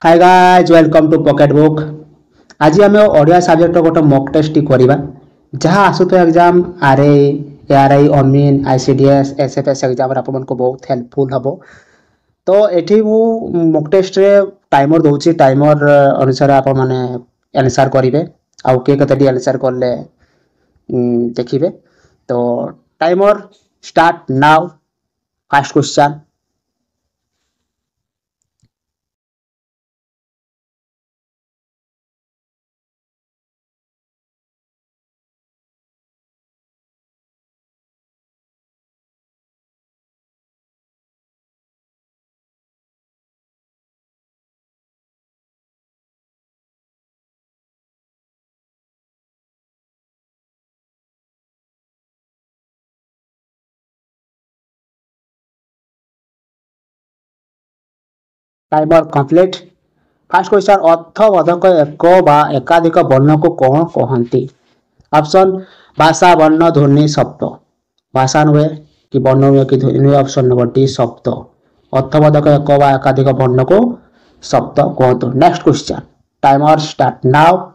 Hi guys welcome to pocket book. आज आम Odia subject गोटे मॉक टेस्ट करवा जहाँ आसुत एग्जाम आरआई अमीन आईसीडीएस एसएफएस एग्जाम आपको बहुत हेल्पफुल हम। तो ये मॉक टेस्ट रे टाइमर दूसरी टाइमर अनुसार आप मैंने आंसर करेंगे आउ किए कतटी आंसर कले देखिए। तो timer start now. First question timer complete. First question अर्थबोधक एक बा एकाधिक वर्ण को कौन कहती? ऑप्शन भाषा वर्ण ध्वनि शब्द। भाषा नुहे कि वर्ण नुहे कि ध्वनि नुहे। ऑप्शन नंबर डी शब्द। अर्थबोधक एक बा एकाधिक वर्ण को शब्द कहतु। Next question timer start now.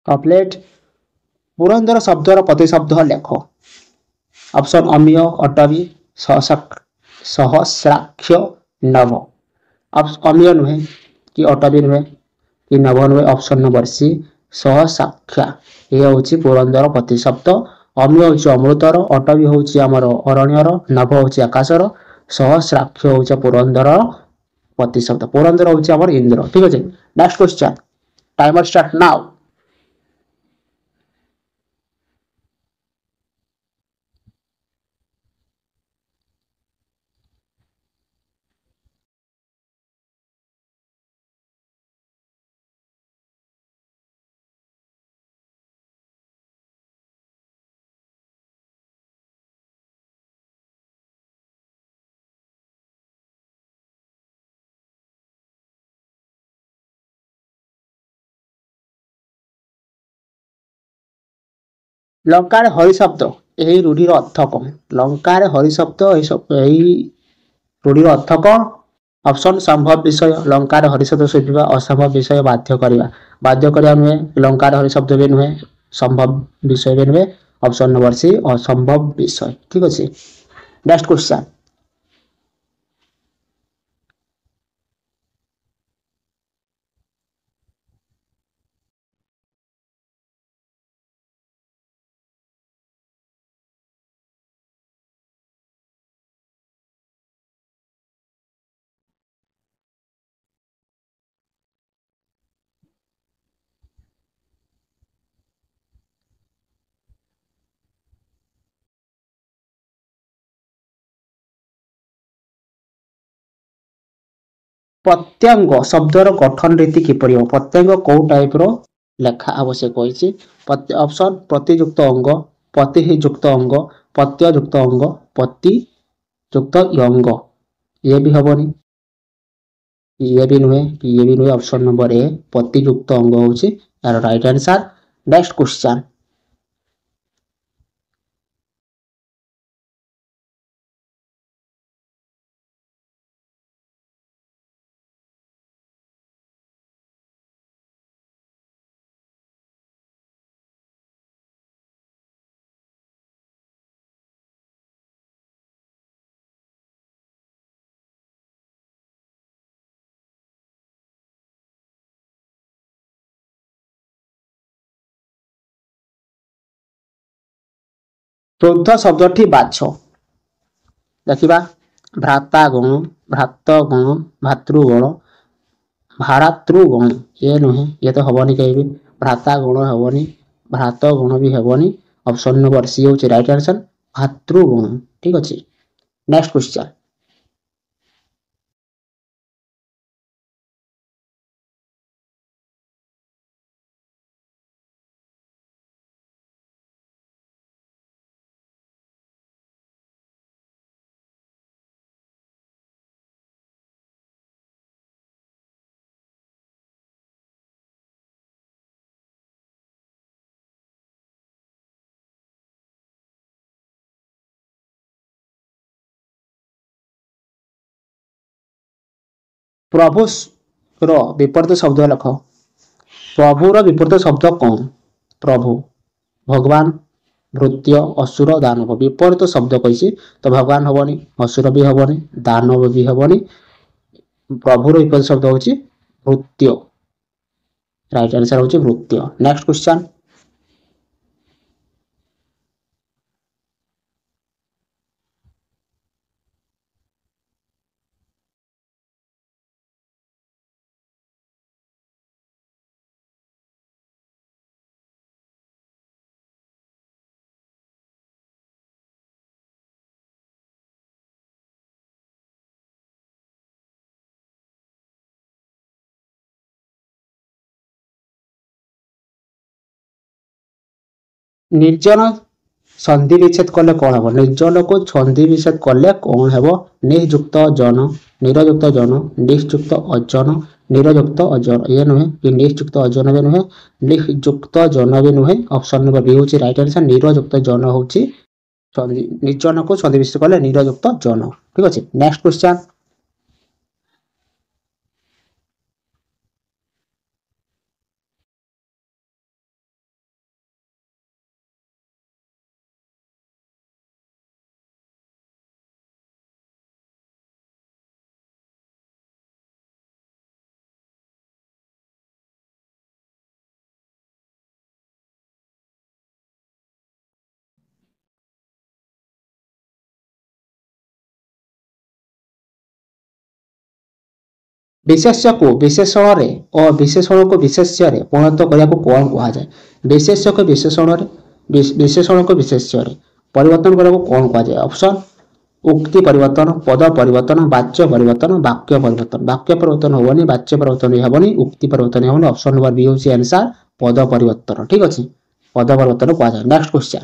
Complete. Purandar शब्दर प्रतिशब्द लेख। ऑप्शन अमीय अटवी सहस्राक्ष नव। अमीय नुहे कि अटवी नुहे कि नव नुहे। ऑप्शन नंबर सी सहसाख्या। ये हूँ पुरंदर प्रतिशब्द। अमीय हूँ अमृतर, अटवी हूँ आमर अरण्यर, नभ हूँ आकाशर, सहस्राक्ष हूँ पुरंदर प्रतिशब्द। पुरंदर हूँ आमर इंद्र। ठीक अच्छे। Next question timer start now. लंकार हरि शब्द यही रूढ़िर अर्थ कौन? लंकार हरि शब्द यही रूढ़िर अर्थ कौन? ऑप्शन संभव विषय। लंकार हरि शब्द सुझा असंभव विषय बाध्य करवा। बाध्य करवा नुहे। लंकार हरि शब्द भी नुहे, संभव विषय भी नुहे। ऑप्शन नंबर सी असंभव विषय। ठीक अच्छे। नेक्स्ट क्वेश्चन प्रत्यंग शब्दर गठन रीति किपरि हो? प्रत्यंग कौ टाइप रो लेखा आवश्यक होइछि? ऑप्शन प्रतियुक्त अंग, प्रतियुक्त अंग, प्रत्ययुक्त अंग, प्रतियुक्त अंग। ये भी हबनी, ये भी नुहे, ये भी नुहे। ऑप्शन नंबर ए प्रतियुक्त अंग होछि यार राइट आंसर। नेक्स्ट क्वेश्चन क्रोध शब्दटी बाछ। देखिबा भ्रातागण, भ्रातगण, भातृगण, भारातृगण। ये नुहे, ये तो हबनी कहीं भी। भ्रातागण हबनी, भ्रातगण भी हबनी। ऑप्शन नंबर सी हूँ राइट आंसर भातृगण। ठीक अच्छे। नेक्स्ट क्वेश्चन ପ୍ରଭୁ ର ବିପରୀତ ଶବ୍ଦ ଲେଖ। ପ୍ରଭୁର ବିପରୀତ ଶବ୍ଦ କଣ? ପ୍ରଭୁ, ଭଗବାନ, ଭୃତ୍ୟ, ଅସୁର, ଦାନବ। ବିପରୀତ ଶବ୍ଦ କହିଛି ତ ଭଗବାନ ହବନି, ଅସୁର ବି ହବନି, ଦାନବ ବି ହବନି। ପ୍ରଭୁର ବିପରୀତ ଶବ୍ଦ ହଉଛି ଭୃତ୍ୟ। ରାଇଟ୍ ଆନ୍ସର ହଉଛି ଭୃତ୍ୟ। Next question. ନିର୍ଜନ ସନ୍ଧି ବିଚ୍ଛେଦ କଲେ କଣ ହବ? ନିର୍ଜନକୁ ସନ୍ଧି ବିଚ୍ଛେଦ କଲେ କଣ ହେବ? ନିଯୁକ୍ତ ଜନ, ନିରଯୁକ୍ତ ଜନ, ନିଯୁକ୍ତ ଅଜନ, ନିରଯୁକ୍ତ ଅଜନ। ଇଏ ନୁହେଁ କି ନିଯୁକ୍ତ ଅଜନ ବି ନୁହେଁ, ନିଯୁକ୍ତ ଜନ ବି ନୁହେଁ। ଅପସନ ନମ୍ବର ବି ହଉଛି ରାଇଟ୍ ଆନ୍ସର। ନିରଯୁକ୍ତ ଜନ ହଉଛି ନିର୍ଜନକୁ ସନ୍ଧି ବିଚ୍ଛେଦ କଲେ ନିରଯୁକ୍ତ ଜନ। ଠିକ ଅଛି। Next question. ବିଶେଷ୍ୟକୁ ବିଶେଷଣରେ ଓ ବିଶେଷଣକୁ ବିଶେଷ୍ୟରେ ପରିଣତ କରିବାକୁ କଣ କୁହାଯାଏ? ବିଶେଷ୍ୟକୁ ବିଶେଷଣରେ, ବିଶେଷଣକୁ ବିଶେଷ୍ୟରେ ପରିବର୍ତ୍ତନ କରିବାକୁ କଣ କୁହାଯାଏ? ଅପସନ ଉକ୍ତି ପରିବର୍ତ୍ତନ, ପଦ ପରିବର୍ତ୍ତନ, ବାଚ୍ୟ ପରିବର୍ତ୍ତନ, ବାକ୍ୟ ପରିବର୍ତ୍ତନ। ବାକ୍ୟ ପରିବର୍ତ୍ତନ ହବନି, ବାଚ୍ୟ ପରିବର୍ତ୍ତନ ହବନି, ଉକ୍ତି ପରିବର୍ତ୍ତନ ହବନି। ଅପସନ ନମ୍ବର ବି ହଉଛି ଆନ୍ସର ପଦ ପରିବର୍ତ୍ତନ। ଠିକ ଅଛି, ପଦ ପରିବର୍ତ୍ତନ କୁହାଯାଏ। Next question.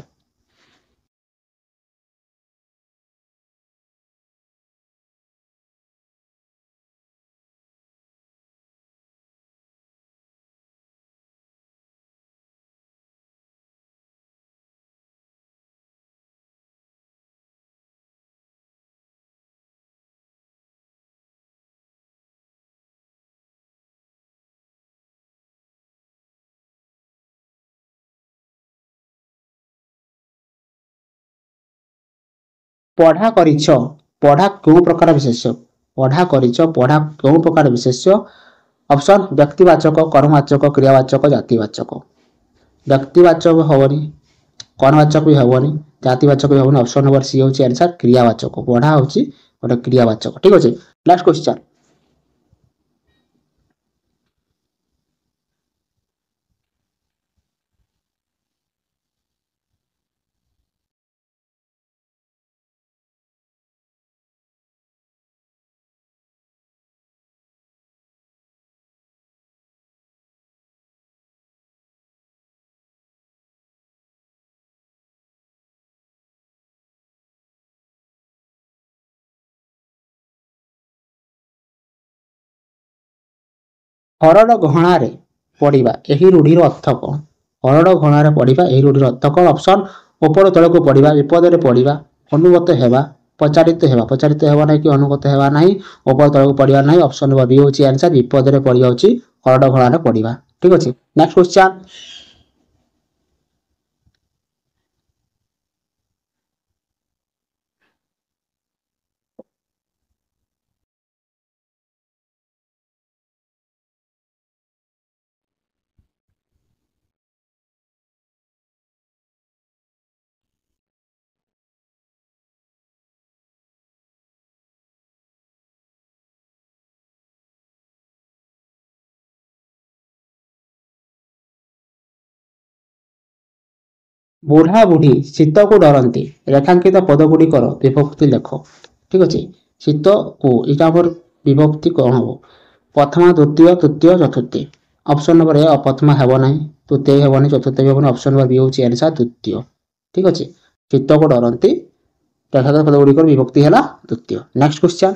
ପଢା କରିଛ, ପଢା କେଉଁ ପ୍ରକାର ବିଶେଷ୍ୟ? ପଢା କରିଛ, ପଢା କେଉଁ ପ୍ରକାର ବିଶେଷ୍ୟ? ଅପସନ ବ୍ୟକ୍ତିବାଚକ, କର୍ମବାଚକ, କ୍ରିୟାବାଚକ, ଜାତିବାଚକ। ବ୍ୟକ୍ତିବାଚକ ହବନି, କର୍ମବାଚକ ବି ହବନି, ଜାତିବାଚକ ବି ହବନି। ଅପସନ ନମ୍ବର ସି ହଉଛି ଆନ୍ସର କ୍ରିୟାବାଚକ। ପଢା ହଉଛି ଗୋଟେ କ୍ରିୟାବାଚକ। ଠିକ ଅଛି। Last question. ହରଡ଼ ଘଣାରେ ପଡିବା ଏହି ରୂଢିର ଅର୍ଥ କଣ? ହରଡ଼ ଘଣାରେ ପଡିବା ଏହି ରୂଢିର ଅର୍ଥ କଣ? ଅପସନ ଉପର ତଳକୁ ପଡିବା, ବିପଦରେ ପଡିବା, ଅନୁଗତ ହେବା, ପ୍ରଚାରିତ ହେବା। ପ୍ରଚାରିତ ହେବା ନାହିଁ କି ଅନୁଗତ ହେବା ନାହିଁ, ଉପର ତଳକୁ ପଡିବା ନାହିଁ। ଅପସନ ନମ୍ବର ବି ହଉଛି ଆନ୍ସର ବିପଦରେ ପଡିବା ହଉଛି ହରଡ଼ ଘଣାରେ ପଡିବା। ଠିକ ଅଛି। Next question. ବୁଢା ବୁଢୀ ଶୀତକୁ ଡରନ୍ତି। ରେଖାଙ୍କିତ ପଦ ଗୁଡିକର ବିଭକ୍ତି ଲେଖ। ଠିକ ଅଛି। ଶୀତକୁ ଏଇଟା ଆମର ବିଭକ୍ତି କଣ ହବ? ପ୍ରଥମା, ଦ୍ୱିତୀୟ, ତୃତୀୟ, ଚତୁର୍ଥୀ। ଅପସନ ନମ୍ବର ଏ ପ୍ରଥମା ହେବ ନାହିଁ, ତୃତୀୟ ହେବନି, ଚତୁର୍ଥ ବି ହେବନି। ଅପସନ ନମ୍ବର ବି ହେଉଛି ଆନ୍ସର ଦ୍ୱିତୀୟ। ଠିକ ଅଛି। ଶୀତକୁ ଡରନ୍ତି, ରେଖାଙ୍କିତ ପଦ ଗୁଡିକର ବିଭକ୍ତି ହେଲା ଦ୍ୱିତୀୟ। Next question.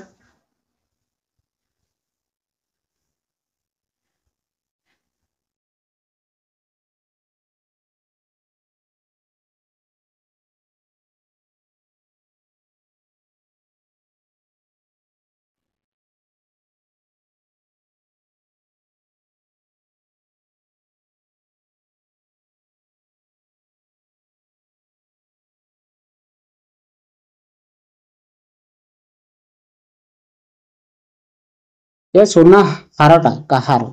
ए सोना हारटा काहार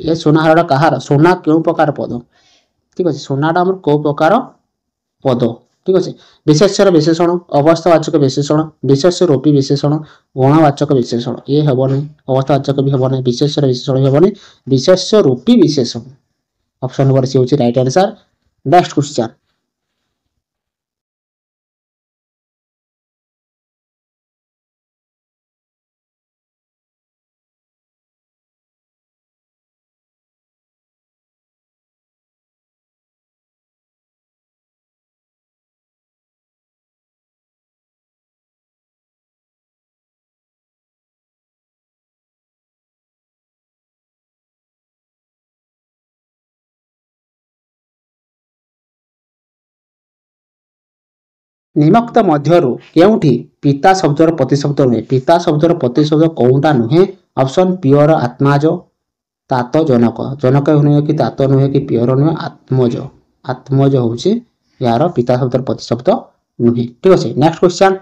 ए सोना हारटा काहार सोना क्यों प्रकार पद ठीक अच्छे सोनाटा आम कौ प्रकार पद ठीक अच्छे विशेष्यर विशेषण अवस्थावाचक विशेषण विशेष्य विशेषण गणवाचक विशेषण ये हेनी अवस्थावाचक भी हेनी विशेष्यर विशेषण भी हेनी विशेष्य विशेषण ऑप्शन नंबर सी होची राइट आंसर। नेक्स्ट क्वेश्चन निम्नोक्त मध्यरु केउठी पिता शब्दर प्रतिशब्द नुहे पिता शब्दर प्रतिशब्द कौटा नुहे ऑप्शन पियर आत्माज तात जनक जनक नुहे कि तात नुहे कि पियर नुहे आत्मज आत्मज होउची यार पिता शब्दर प्रतिशब्द नुहे ठीक अछि। नेक्स्ट क्वेश्चन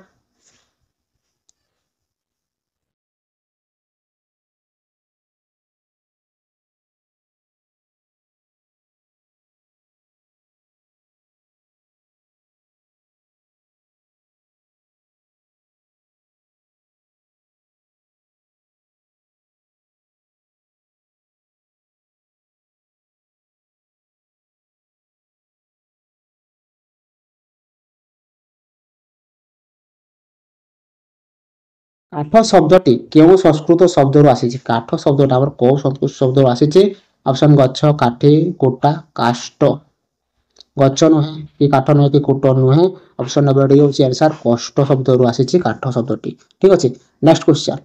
काठ शब्दटी केउ संस्कृत शब्द आसी काठ शब्द कौ संस्कृत शब्द आसी ऑप्शन गछ काठी कोटा काष्ट गछ नुहे कि काठ नुहे कि कोट नुहे ऑप्शन नंबर डी होची आंसर कष्ट शब्द आसी काठ शब्दटी ठीक अछि। नेक्स्ट क्वेश्चन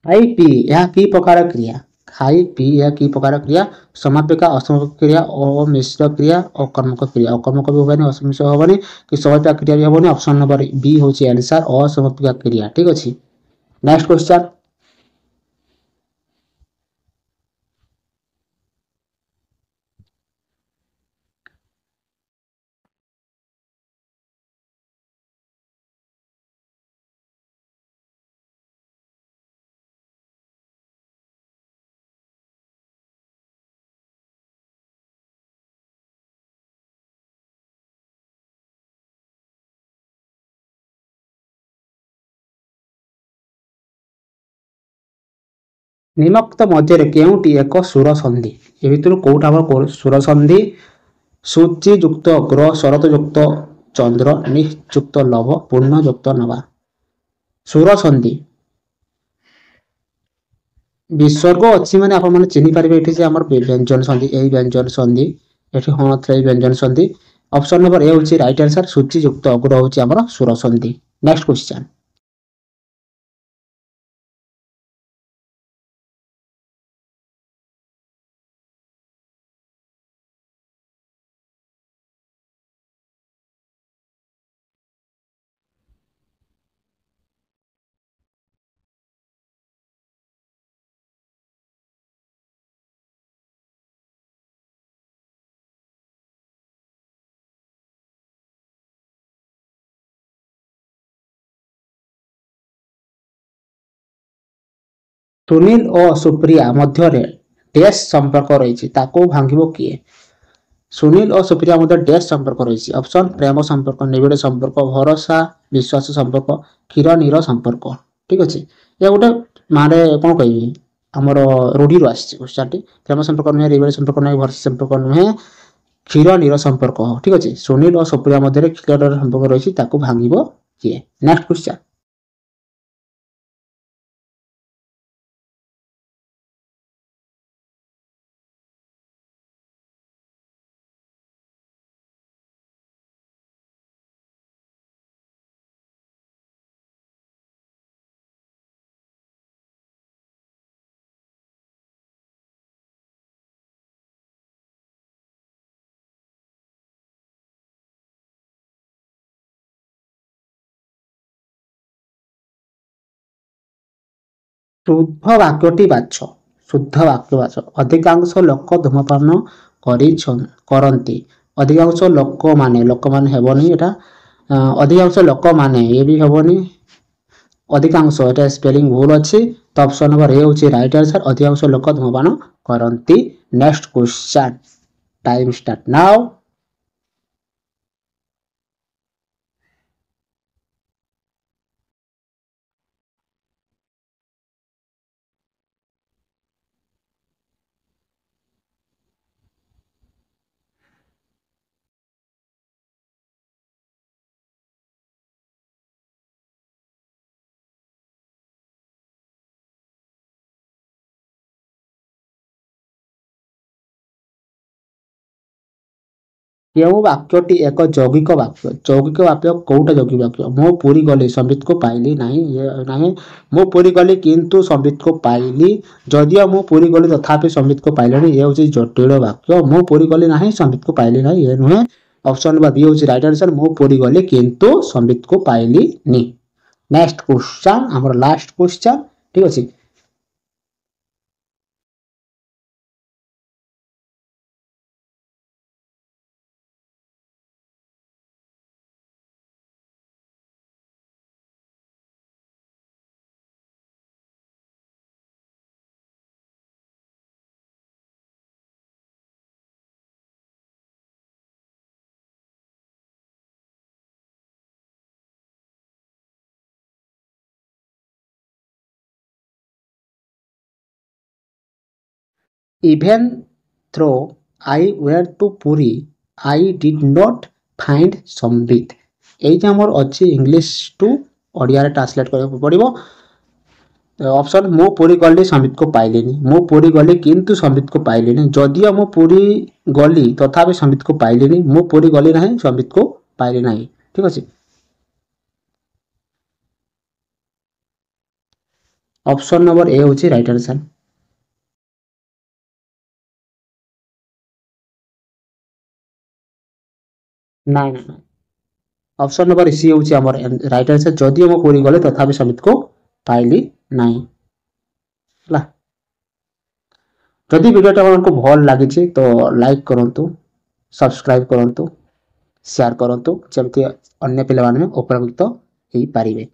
खाई पी यह की प्रकार क्रिया खाई पी यह की प्रकार क्रिया समापिका असमापिक क्रिया अमिश्र क्रिया अकर्मक क्रिया अकर्मक भी होबनी असमिश्र होबनी कि समापिका क्रिया भी होबनी ऑप्शन नंबर बी होची आंसर असमापिका क्रिया ठीक अछि। नेक्स्ट क्वेश्चन निम्नोक्त मध्य केउटी एक सुर संधि ए भितर कोउटा सुर संधि सूचि युक्त ग्रह शरत युक्त चंद्र नियुक्त लभ पूर्ण युक्त नवा सुर संधि विसर्ग अच्छी माने आपण माने चिन्हि पारिबे एठी जे हमर व्यंजन संधि एई व्यंजन संधि एठी हाँ थे व्यंजन संधि ऑप्शन नंबर ए होची राइट आंसर सूचि युक्त अग्र होची हमर सुर संधि। नेक्स्ट क्वेश्चन सुनील और सुप्रिया मध्य डैश संपर्क रही भांगिबो किए सुनील और सुप्रिया मध्य डैश संपर्क रही ऑप्शन प्रेम संपर्क निबिड़ संपर्क भरोसा विश्वास संपर्क क्षीर नीर संपर्क ठीक अच्छे ये गोटे मारे कौन कह आमर रूढ़ी क्वेश्चन टी प्रेम संपर्क नुहे निबिड़ संपर्क नुहे भरोसा संपर्क नुहे क्षीर नीर संपर्क ठीक अच्छे सुनील और सुप्रिया मध्य क्षीर संपर्क रही भांगिबो किए। नेक्स्ट क्वेश्चन शुद्ध वाक्यटी बाछ। शुद्ध वाक्य बाछ। अधिकांश लोक धूमपान करती। अधिकांश लोक माने हेबनी एटा अधिकांश लोक माने ये भी हेबनी अधिकांश एटा स्पेलिंग भूल अच्छी। तो ऑप्शन नंबर ए होची राइट आंसर। अधिकांश लोक धूमपान करती। Next question time start now. केउ वाक्यटी एक यौगिक वाक्य। यौगिक वाक्य कोटा यौगिक वाक्य मो पूरी गली संबित को पाइली नहीं ये नहीं मो पूरी गली किंतु संबित को पाइली जदियो मो पूरी गली तथापि संबित को पाइली ये होची जटिल वाक्य। मो पूरी गली नहीं संबित को पाइली नहीं ये नुहे। ऑप्शन नंबर बी होची राइट आंसर। मो पूरी गली किंतु संबित को पाइली नी। नेक्स्ट क्वेश्चन हमर लास्ट क्वेश्चन ठीक अछि। Even though I went to Puri, I did not find Sambit। एई हमर अछि इंग्लिश टू ओडिया रे ट्रांसलेट करबा पड़िबो। ऑप्शन मो पूरी गली संबित को पाइलिनी। मो पूरी गली किंतु संबित को पाइलिनी जदियो मो पूरी गली तथापि संबित को पाइलिनी। मो पूरी गली नहीं संबित को पाइली नहीं ठीक अछि। ऑप्शन नंबर ए होची राइट आंसर। नहीं नहीं ऑप्शन नंबर सी होची हमर राइट आंसर। जदियो मो पूरी गली तथापि संबित को पाइली नहीं ला। जदि वीडियो आपको भल लगी तो लाइक करंतु सब्सक्राइब करंतु शेयर करंतु जमती अन्य पिला माने उपकृत हो पारिबे।